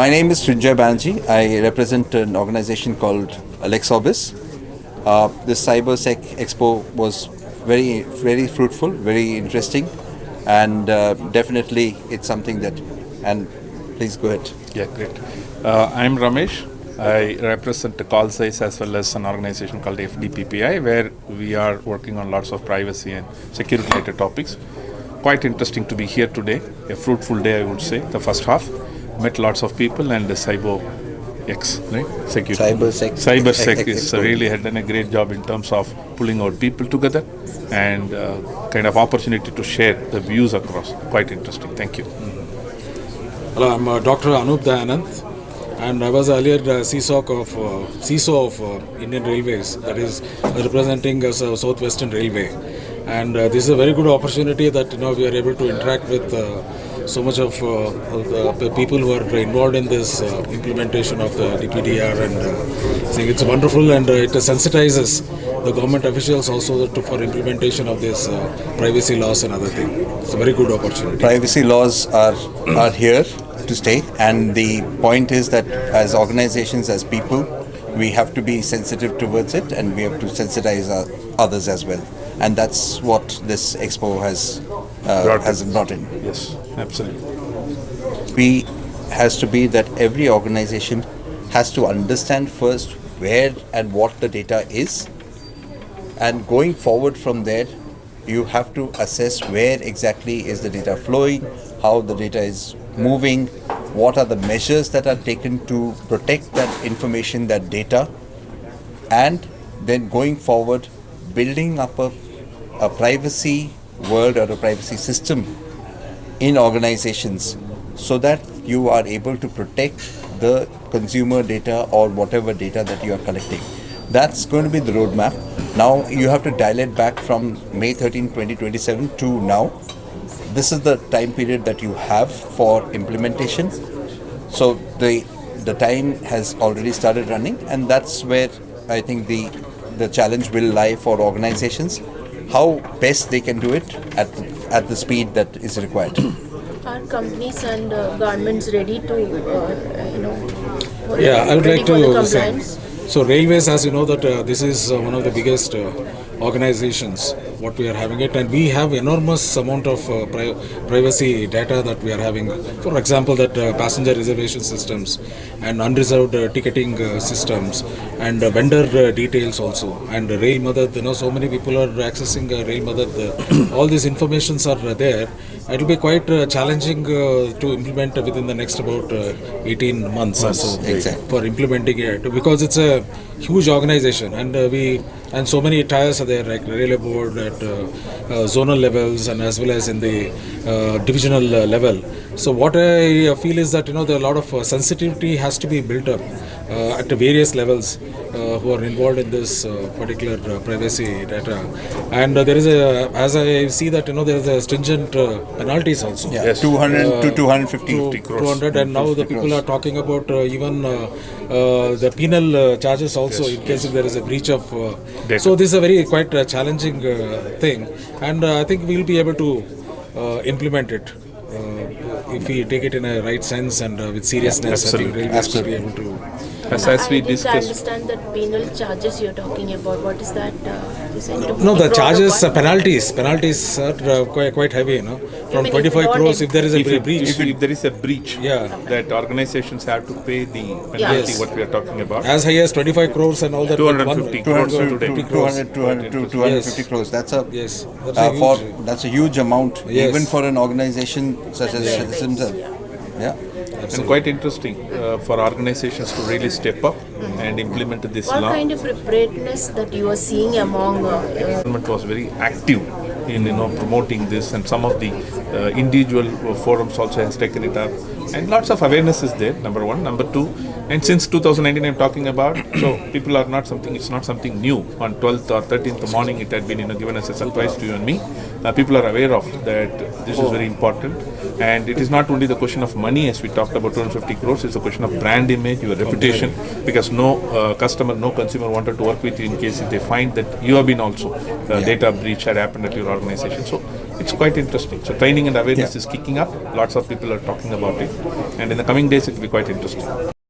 My name is Srinjoy Banerjee. I represent an organization called Alexorbis. This CyberSec Expo was very fruitful, very interesting, and definitely it's something that. And please go ahead. Yeah, great. I'm Ramesh. I represent Callsize as well as an organization called FDPPI, where we are working on lots of privacy and security related topics. Quite interesting to be here today. A fruitful day, I would say. The first half met lots of people, and the CyberX, right? Security. CyberSec is really had done a great job in terms of pulling out people together and kind of opportunity to share the views across. Quite interesting. Thank you. Hello, I'm Dr. Anup Dayanand, and I was earlier CISO of Indian Railways, that is representing Southwestern Railway. And this is a very good opportunity that we are able to interact with so much of the people who are involved in this implementation of the DPDR, and I think it's wonderful, and it sensitizes the government officials also for implementation of this privacy laws and other things. It's a very good opportunity. Privacy laws are here to stay, and the point is that as organizations, as people, we have to be sensitive towards it, and we have to sensitize others as well. And that's what this expo has brought in. Yes, absolutely. We has to be that every organization has to understand first where and what the data is, and going forward from there, you have to assess where exactly is the data flowing, how the data is moving, what are the measures that are taken to protect that information, that data, and then going forward, building up a privacy world or a privacy system in organizations so that you are able to protect the consumer data or whatever data that you are collecting. That's going to be the roadmap. Now you have to dial it back from May 13, 2027 to now. This is the time period that you have for implementation. So the time has already started running, and that's where I think the challenge will lie for organizations, how best they can do it at the speed that is required. Are companies and governments ready to, I would like to say. compliance? So Railways, as you know, that this is one of the biggest organizations what we are having it, and we have enormous amount of privacy data that we are having. For example, that passenger reservation systems and unreserved ticketing systems and vendor details also, and Rail Madad. So many people are accessing Rail Madad. All these informations are there. It will be quite challenging to implement within the next about 18 months or so. Exactly. For implementing it, because it's a huge organization, and so many tiers are there, like railway board at zonal levels and as well as in the divisional level. So what I feel is that there are a lot of sensitivity has to be built up at the various levels who are involved in this particular privacy data, and there is as I see that there is a stringent penalties also. Yeah, yes. 200 to 250 crores. 200, and now the people are talking about even the penal charges also, in case if there is a breach of. So this is a very quite challenging thing, and I think we will be able to implement it if we take it in a right sense and with seriousness. Absolutely. I think we'll be able to. As I we think I discussed. understand that penal charges you're talking about. What is that? No, the charges, penalties are quite heavy, from mean 25 if crores if there is a breach. If there is a breach, that organizations have to pay the penalty, Yes. what we are talking about. As high as 25 crores and all that. 250 crores today. 200 to 250 crores. That's a Yes, that's a huge amount, Yes. even for an organization such as Citizen. Yeah. And quite interesting for organizations to really step up and implement this What law. kind of preparedness that you are seeing among Government was very active in promoting this, and some of the individual forums also has taken it up, and lots of awareness is there. Number one, number two, and since 2019 I'm talking about, so people are not something. It's not something new. On 12th or 13th morning, it had been given as a surprise to you and me. People are aware of that. This is very important, and it is not only the question of money, as we talked about 250 crores. It's a question of brand image, your reputation, because no customer, no consumer wanted to work with you in case if they find that you have been also data breach had happened at your organization. So it's quite interesting. So training and awareness Yeah. is kicking up. Lots of people are talking about it, and in the coming days it will be quite interesting.